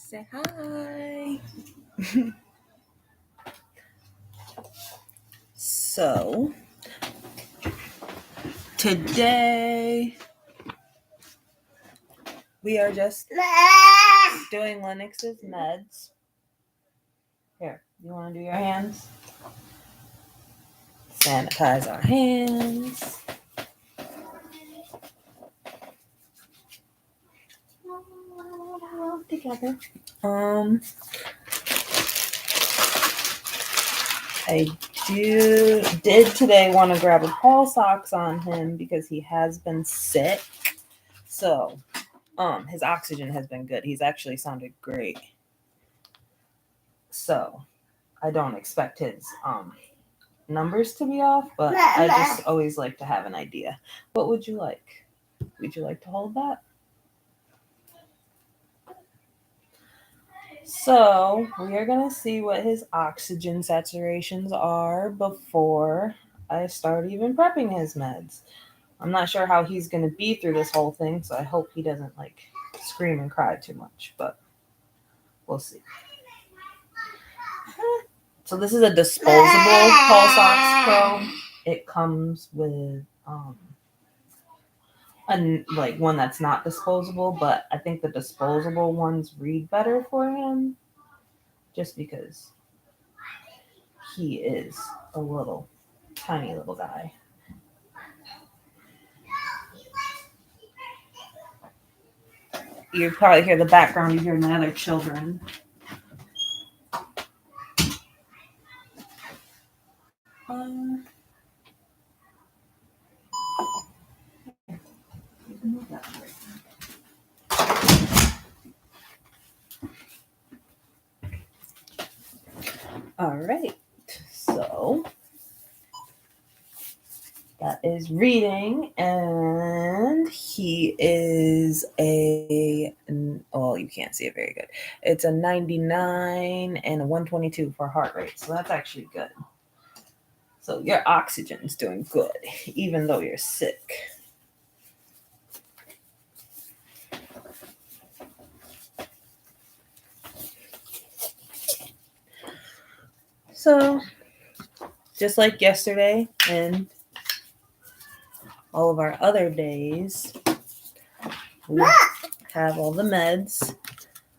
Say hi. So, today we are just doing Lennox's meds. Here, you want to do your hands? Sanitize our hands. Together. I did today want to grab a pulse ox on him because he has been sick. So, his oxygen has been good. He's actually sounded great. So, I don't expect his numbers to be off, but I just always like to have an idea. What would you like? Would you like to hold that? So we are going to see what his oxygen saturations are before I start even prepping his meds. I'm not sure how he's going to be through this whole thing, so I hope he doesn't scream and cry too much, but we'll see. So this is a disposable Pulse Ox Pro. It comes with one that's not disposable, but I think the disposable ones read better for him just because he is a tiny little guy. You probably hear the background, you hear my other children. All right, so that is reading, and he is you can't see it very good. It's a 99 and a 122 for heart rate, so that's actually good. So your oxygen's doing good, even though you're sick. So, just like yesterday and all of our other days, we have all the meds.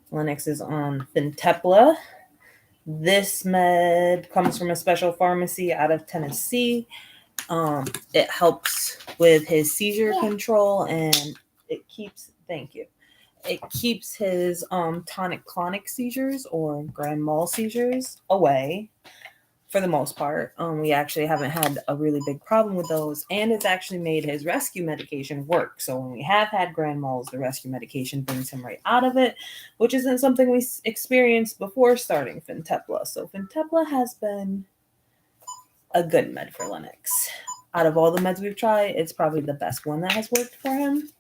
Lennox is on Fintepla. This med comes from a special pharmacy out of Tennessee. It helps with his seizure control, and it keeps his tonic-clonic seizures or grand mal seizures away for the most part. We actually haven't had a really big problem with those, and it's actually made his rescue medication work. So when we have had grand mals, the rescue medication brings him right out of it, which isn't something we experienced before starting Fintepla. So Fintepla has been a good med for Lennox. Out of all the meds we've tried, it's probably the best one that has worked for him.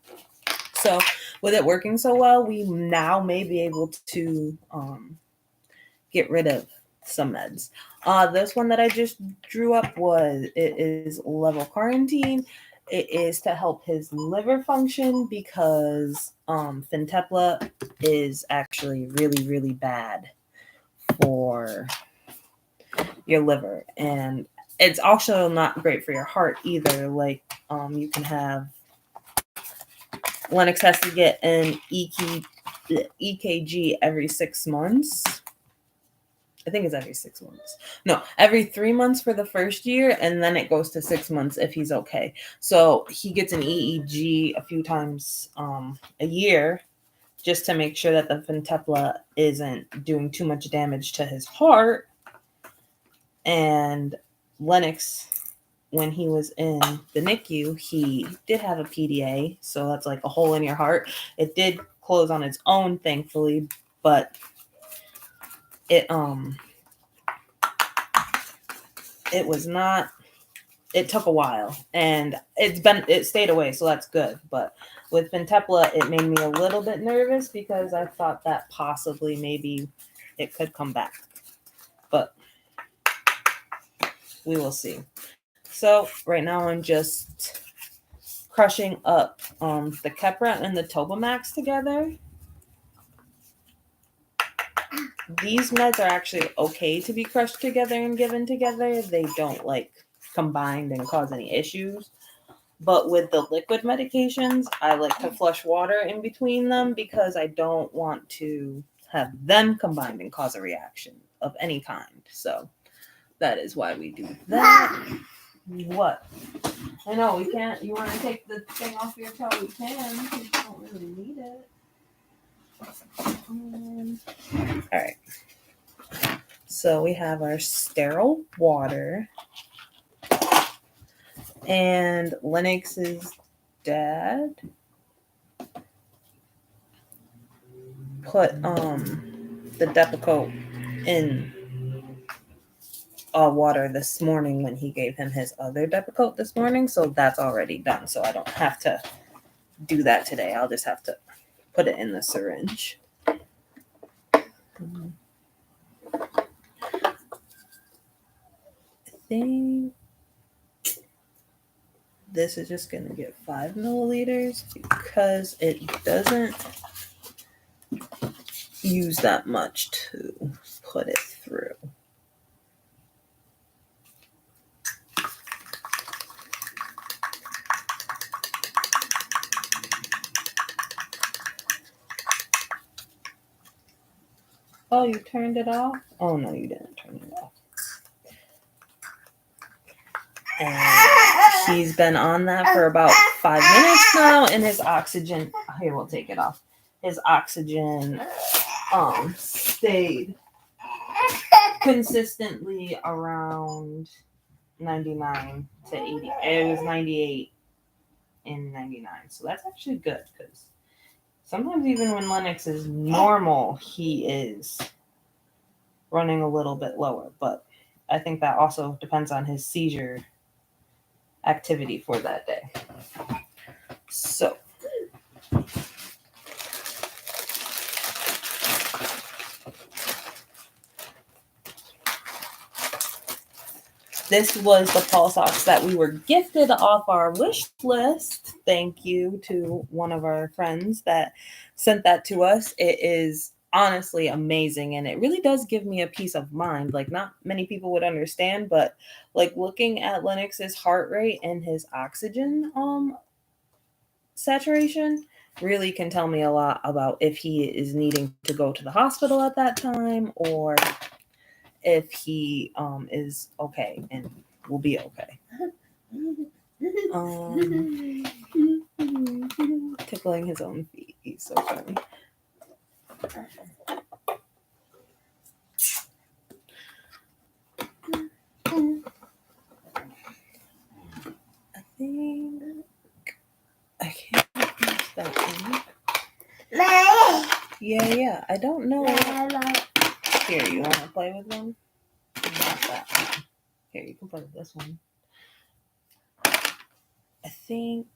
So with it working so well, we now may be able to get rid of some meds. This one that I just drew up it is level quarantine. It is to help his liver function because Fintepla is actually really, really bad for your liver. And it's also not great for your heart either. You can have Lennox has to get an EKG every 6 months. I think it's every 6 months. No, every 3 months for the first year, and then it goes to 6 months if he's okay. So he gets an EEG a few times a year just to make sure that the Fintepla isn't doing too much damage to his heart. And Lennox, when he was in the NICU, he did have a PDA, so that's like a hole in your heart. It did close on its own, thankfully, but it was not. It took a while, and it stayed away, so that's good. But with Fintepla, it made me a little bit nervous because I thought that possibly maybe it could come back, but we will see. So right now I'm just crushing up the Keppra and the Tobamax together. these meds are actually okay to be crushed together and given together. They don't like combine and cause any issues. But with the liquid medications, I like to flush water in between them because I don't want to have them combined and cause a reaction of any kind. So that is why we do that. What? I know we can't. You want to take the thing off your toe? We can. We don't really need it. All right. So we have our sterile water, and Lennox's dad put the Depakote in water this morning when he gave him his other Depakote this morning, so that's already done. So I don't have to do that today. I'll just have to put it in the syringe. I think this is just going to get 5 milliliters because it doesn't use that much to put it through. Oh, you turned it off? Oh, no, you didn't turn it off. And he's been on that for about 5 minutes now, and his oxygen, here, we'll take it off. His oxygen stayed consistently around 99 to 80. It was 98 and 99. So that's actually good because sometimes even when Lennox is normal, he is running a little bit lower. But I think that also depends on his seizure activity for that day. So this was the pulse ox that we were gifted off our wish list. Thank you to one of our friends that sent that to us. It is honestly amazing, and it really does give me a peace of mind. Like, not many people would understand, but like looking at Lennox's heart rate and his oxygen saturation really can tell me a lot about if he is needing to go to the hospital at that time or if he is okay and will be okay. Tickling his own feet. He's so funny. I think I can't use that one. Yeah. I don't know. Here, you want to play with one? Not that one. Here, you can play with this one. I think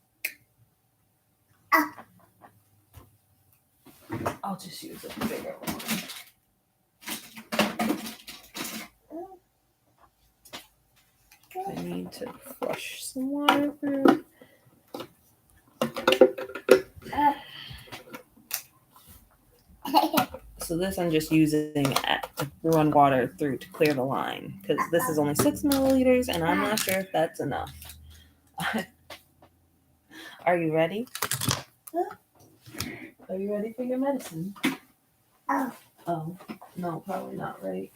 I'll just use a bigger one. I need to flush some water through. So this I'm just using to run water through to clear the line because this is only 6 milliliters and I'm not sure if that's enough. Are you ready? Are you ready for your medicine? Oh, no, probably not, right?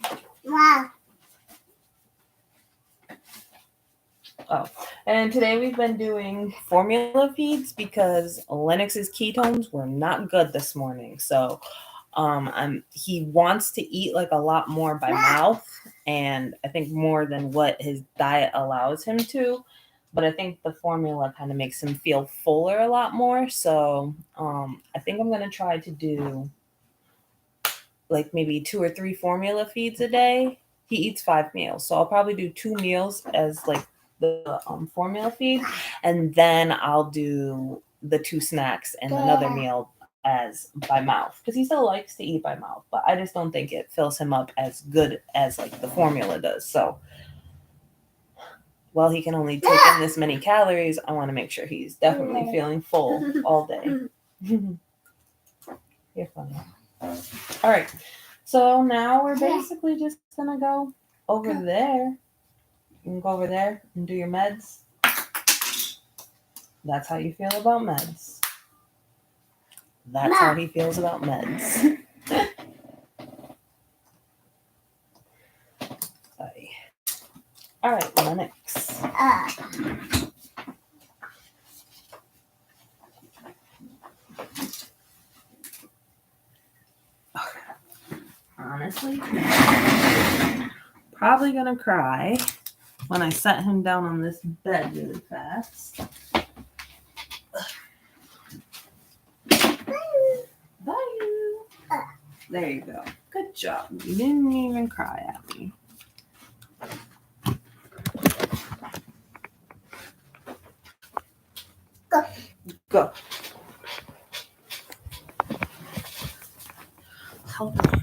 Oh, and today we've been doing formula feeds because Lennox's ketones were not good this morning. So he wants to eat like a lot more by mouth, and I think more than what his diet allows him to. But I think the formula kind of makes him feel fuller a lot more. So I think I'm gonna try to do like maybe 2 or 3 formula feeds a day. He eats 5 meals, so I'll probably do 2 meals as like the formula feed, and then I'll do the 2 snacks and another meal as by mouth because he still likes to eat by mouth, but I just don't think it fills him up as good as like the formula does. So while he can only take in this many calories, I want to make sure he's definitely feeling full all day. You're funny. All right. So now we're basically just gonna go over there. You can go over there and do your meds. That's how you feel about meds. That's how he feels about meds. All right, Lennox. Honestly, probably gonna cry when I set him down on this bed really fast. Bye. There you go. Good job. You didn't even cry at me. Go. Hold on.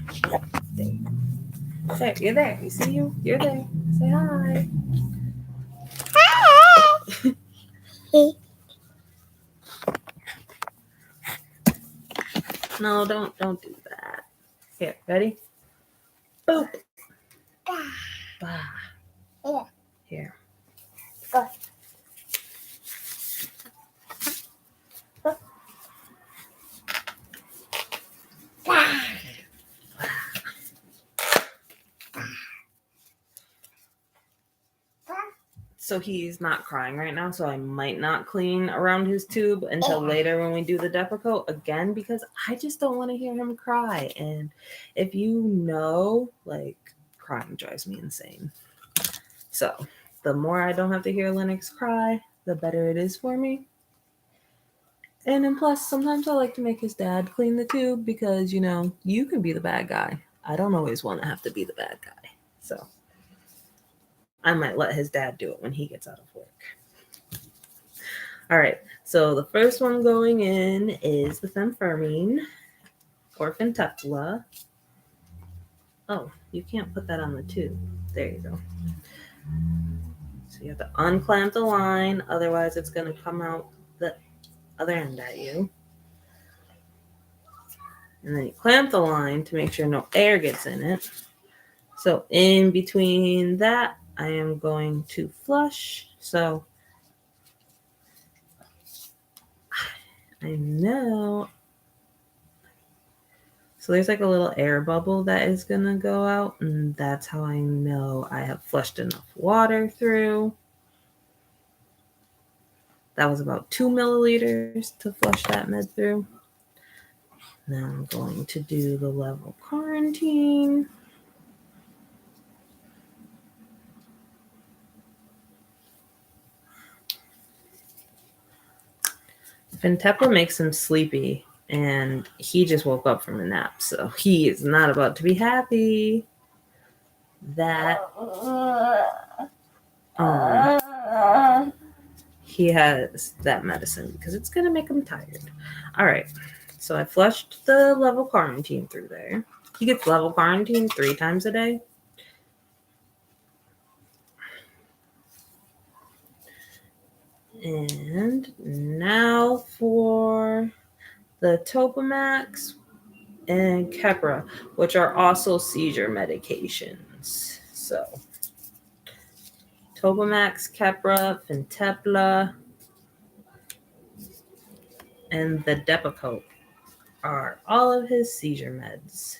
There, you're there. You see you? You're there. Say hi. Hi. No, don't do that. Here, ready? Boop. Bah. Here. Go. So he's not crying right now, so I might not clean around his tube until later when we do the Depakote again, because I just don't want to hear him cry. And if you know, like, crying drives me insane. So the more I don't have to hear Lennox cry, the better it is for me. And then plus, sometimes I like to make his dad clean the tube because, you know, you can be the bad guy. I don't always want to have to be the bad guy. So I might let his dad do it when he gets out of work. All right, so the first one going in is the fenfermine or Fintepla. Oh, you can't put that on the tube. There you go. So you have to unclamp the line, otherwise it's going to come out the other end at you. And then you clamp the line to make sure no air gets in it. So in between that, I am going to flush. So I know. So there's like a little air bubble that is going to go out. And that's how I know I have flushed enough water through. That was about 2 milliliters to flush that med through. Now I'm going to do the level quarantine. Fintepla makes him sleepy, and he just woke up from a nap, so he is not about to be happy that he has that medicine because it's going to make him tired. All right, so I flushed the level quarantine through there. He gets level quarantine 3 times a day. And now for the Topamax and Keppra, which are also seizure medications. So Topamax, Keppra, Fintepla, and the Depakote are all of his seizure meds.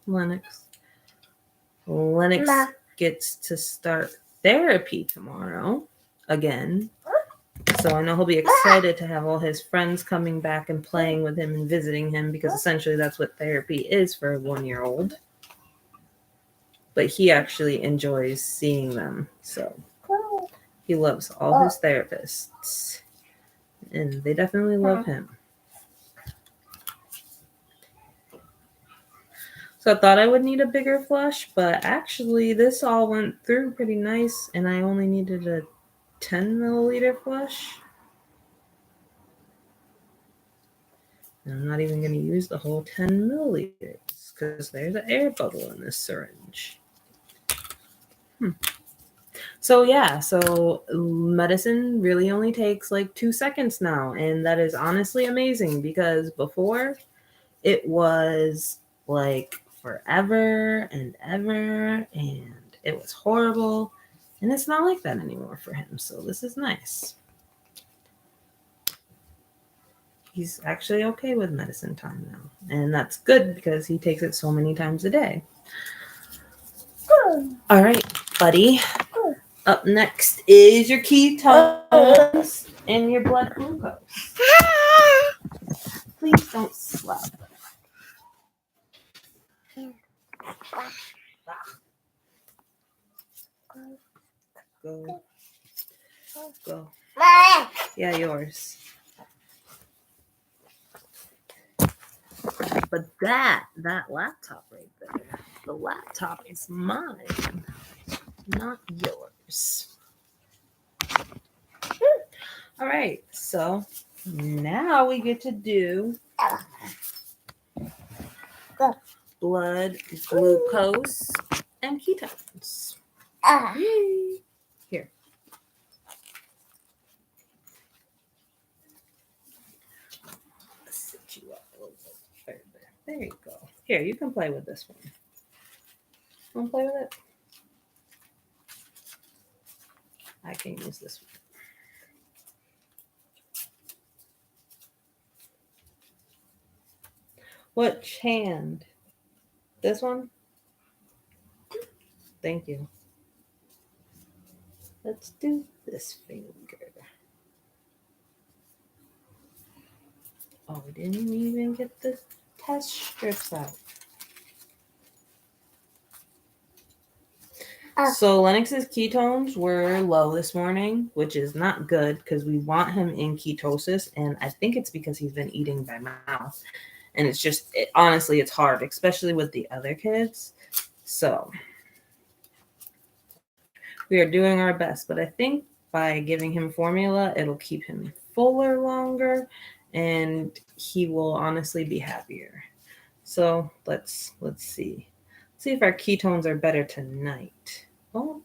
Lennox gets to start therapy tomorrow again. So I know he'll be excited to have all his friends coming back and playing with him and visiting him, because essentially that's what therapy is for a 1-year-old. But he actually enjoys seeing them. So he loves all his therapists. And they definitely love him. So I thought I would need a bigger flush, but actually this all went through pretty nice, and I only needed a 10 milliliter flush. And I'm not even going to use the whole 10 milliliters because there's an air bubble in this syringe. So yeah, so medicine really only takes like 2 seconds now, and that is honestly amazing, because before it was like forever and ever, and it was horrible. And it's not like that anymore for him. So this is nice. He's actually okay with medicine time now. And that's good because he takes it so many times a day. All right, buddy. Up next is your ketones and your blood glucose. Please don't slap. Go. Go. Yeah, yours. But that laptop right there, the laptop is mine, not yours. All right, so now we get to do blood glucose and ketones. Yay. Here. Let's sit you up a little bit further. There you go. Here, you can play with this one. Want to play with it? I can use this one. Which hand? This one? Thank you. Let's do this finger. Oh, we didn't even get the test strips out. So Lennox's ketones were low this morning, which is not good because we want him in ketosis. And I think it's because he's been eating by mouth. And it's just, honestly, it's hard, especially with the other kids. So we are doing our best. But I think by giving him formula, it'll keep him fuller longer. And he will honestly be happier. So let's see. Let's see if our ketones are better tonight. Oh,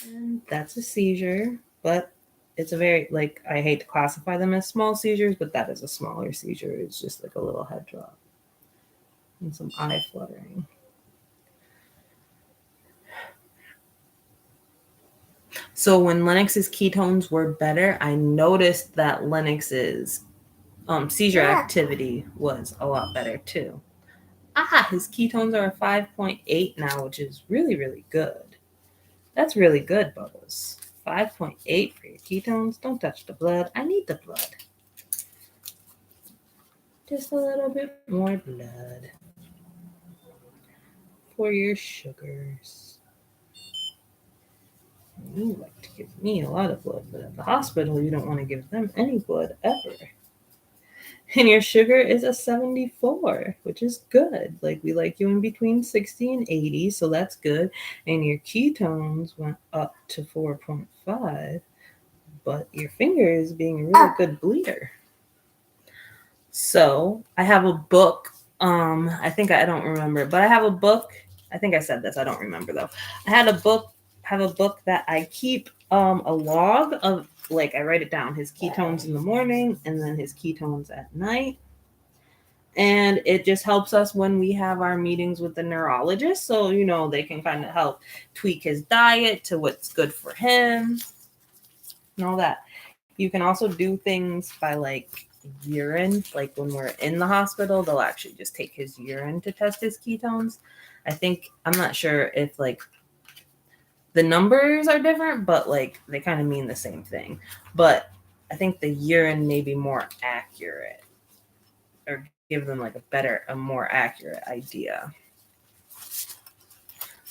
and that's a seizure, but it's a very, like, I hate to classify them as small seizures, but that is a smaller seizure. It's just like a little head drop and some eye fluttering. So when Lennox's ketones were better, I noticed that Lennox's seizure activity was a lot better too. His ketones are a 5.8 now, which is really, really good. That's really good, Bubbles. 5.8 for your ketones. Don't touch the blood. I need the blood. Just a little bit more blood for your sugars. You like to give me a lot of blood, but at the hospital, you don't want to give them any blood ever. And your sugar is a 74, which is good. Like, we like you in between 60 and 80, so that's good. And your ketones went up to 4.5, but your finger is being a really good bleeder. So I have a book. I think I don't remember, but I have a book. I think I said this. I don't remember though. I have a book that I keep a log of, like, I write it down, his ketones in the morning and then his ketones at night. And it just helps us when we have our meetings with the neurologist. So, you know, they can kind of help tweak his diet to what's good for him and all that. You can also do things by, like, urine. Like, when we're in the hospital, they'll actually just take his urine to test his ketones. I'm not sure if, like, the numbers are different, but, like, they kind of mean the same thing. But I think the urine may be more accurate, or give them, like, a more accurate idea.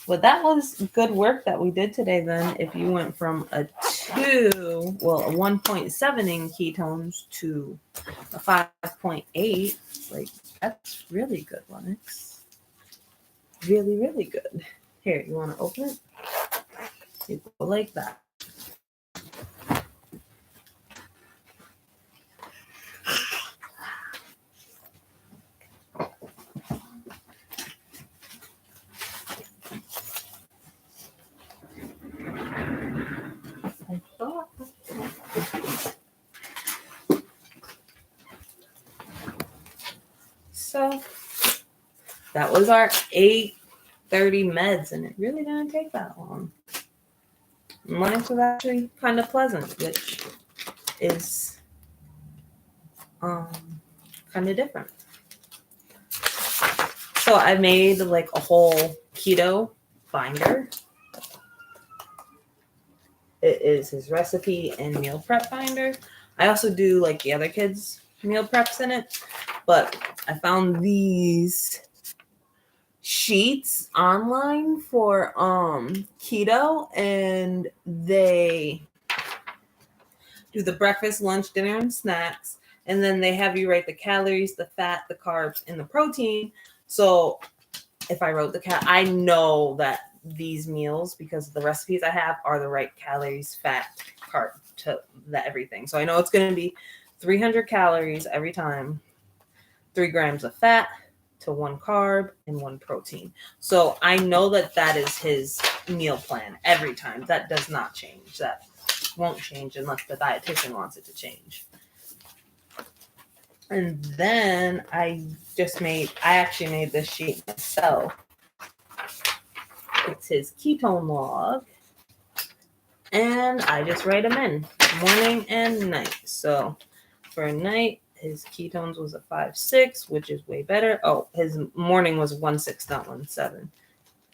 Well, that was good work that we did today then. If you went from a 1.7 in ketones to a 5.8, like, that's really good, Lennox. Really, really good. Here, you want to open it? You go like that. So go. That was our 8:30 meds, and it really didn't take that long. And Lennox was actually kind of pleasant, which is kind of different. So I made like a whole keto binder. It is his recipe and meal prep binder. I also do like the other kids' meal preps in it, but I found these sheets online for keto, and they do the breakfast, lunch, dinner, and snacks, and then they have you write the calories, the fat, the carbs, and the protein. So if I wrote I know that these meals, because of the recipes I have, are the right calories, fat, carb to the everything. So I know it's going to be 300 calories every time, 3 grams of fat to 1 carb and 1 protein. So I know that that is his meal plan every time. That does not change. That won't change unless the dietitian wants it to change. And then I actually made this sheet myself. It's his ketone log. And I just write them in morning and night. So for night, his ketones was a 5.6, which is way better. Oh, his morning was 1.6, not 1.7.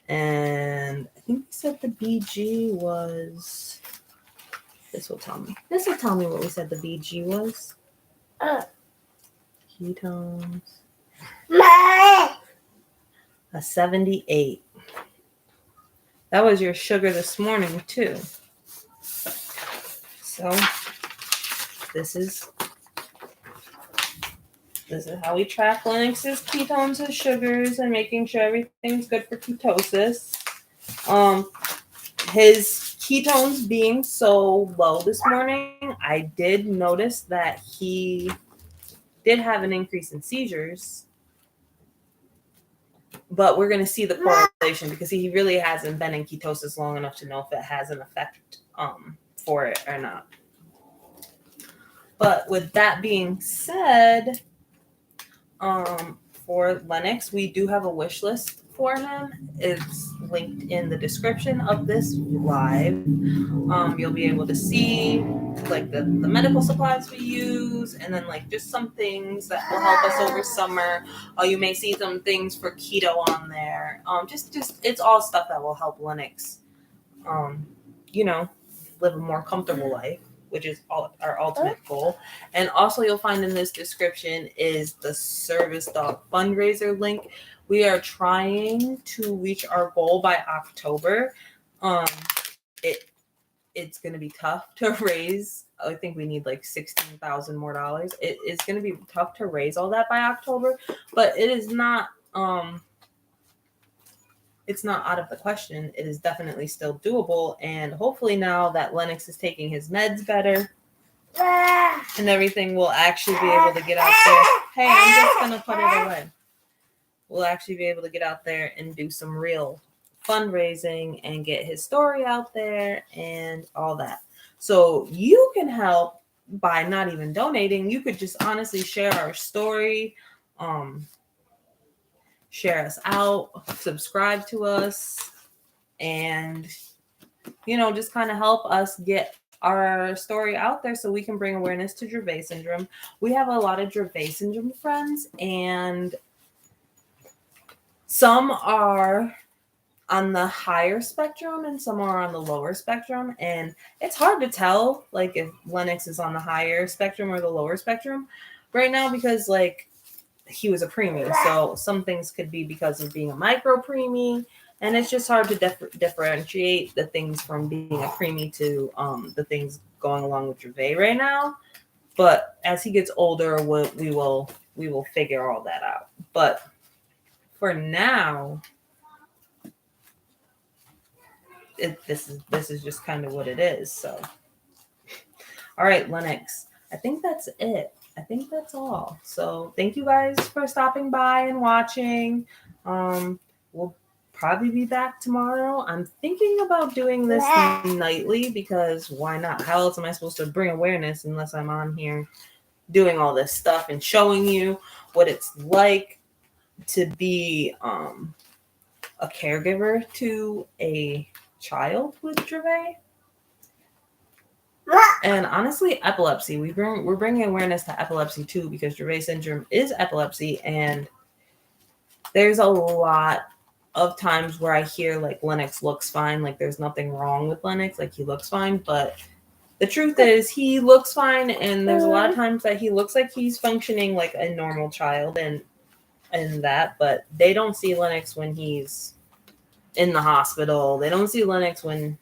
And I think he said the BG was, this will tell me what we said the BG was. Ketones. A 78. That was your sugar this morning too. So this is how we track Lennox's ketones and sugars and making sure everything's good for ketosis. His ketones being so low this morning, I did notice that he did have an increase in seizures. But we're going to see the correlation because he really hasn't been in ketosis long enough to know if it has an effect for it or not. But with that being said, for Lennox, we do have a wish list for him. It's linked in the description of this live. You'll be able to see like the medical supplies we use, and then like just some things that will help us over summer. You may see some things for keto on there. Just it's all stuff that will help Lennox, live a more comfortable life, which is our ultimate goal. And also you'll find in this description is the Service Dog fundraiser link. We are trying to reach our goal by October. It's going to be tough to raise. I think we need like $16,000 more. It is going to be tough to raise all that by October, but it is not. It's not out of the question. It is definitely still doable, and hopefully now that Lennox is taking his meds better and everything, we'll actually be able to get out there. Hey, I'm just going to put it away. We'll actually be able to get out there and do some real fundraising and get his story out there and all that. So you can help by not even donating. You could just honestly share our story, share us out, subscribe to us, and just kind of help us get our story out there so we can bring awareness to Dravet syndrome. We have a lot of Dravet syndrome friends, and some are on the higher spectrum and some are on the lower spectrum. And it's hard to tell like if Lennox is on the higher spectrum or the lower spectrum right now because like he was a preemie. So some things could be because of being a micro preemie. And it's just hard to differentiate the things from being a preemie to the things going along with Dravet right now. But as he gets older, we will figure all that out. But for now, this is just kind of what it is. So, all right, Lennox, I think that's it. I think that's all. So thank you guys for stopping by and watching. We'll probably be back tomorrow. I'm thinking about doing this nightly because why not? How else am I supposed to bring awareness unless I'm on here doing all this stuff and showing you what it's like to be a caregiver to a child with Dravet. And honestly, epilepsy. We're bringing awareness to epilepsy too, because Dravet syndrome is epilepsy, and there's a lot of times where I hear like Lennox looks fine, like there's nothing wrong with Lennox, like he looks fine, but the truth is he looks fine, and there's a lot of times that he looks like he's functioning like a normal child, and that, but they don't see Lennox when he's in the hospital. They don't see Lennox when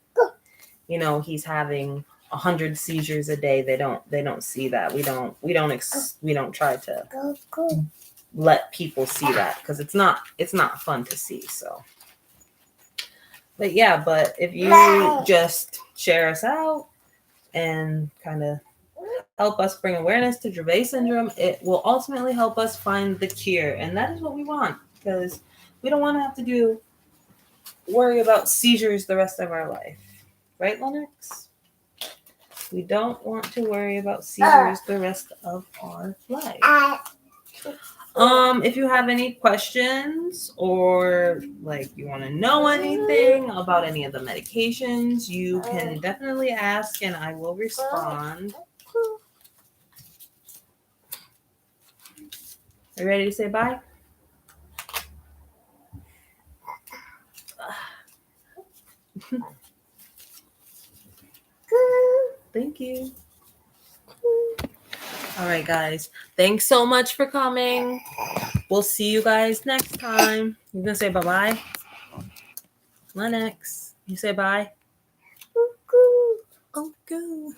he's having 100 seizures a day. They don't see that. We don't try to let people see that, because it's not fun to see. So, but yeah, but if you just share us out and kind of help us bring awareness to Dravet syndrome, it will ultimately help us find the cure, and that is what we want, because we don't want to have to worry about seizures the rest of our life, right, Lennox? We don't want to worry about seizures the rest of our life. If you have any questions, or like you want to know anything about any of the medications, you can definitely ask and I will respond. Are you ready to say bye? Thank you. All right, guys. Thanks so much for coming. We'll see you guys next time. You gonna say bye-bye? Lennox, you say bye? Oh, go.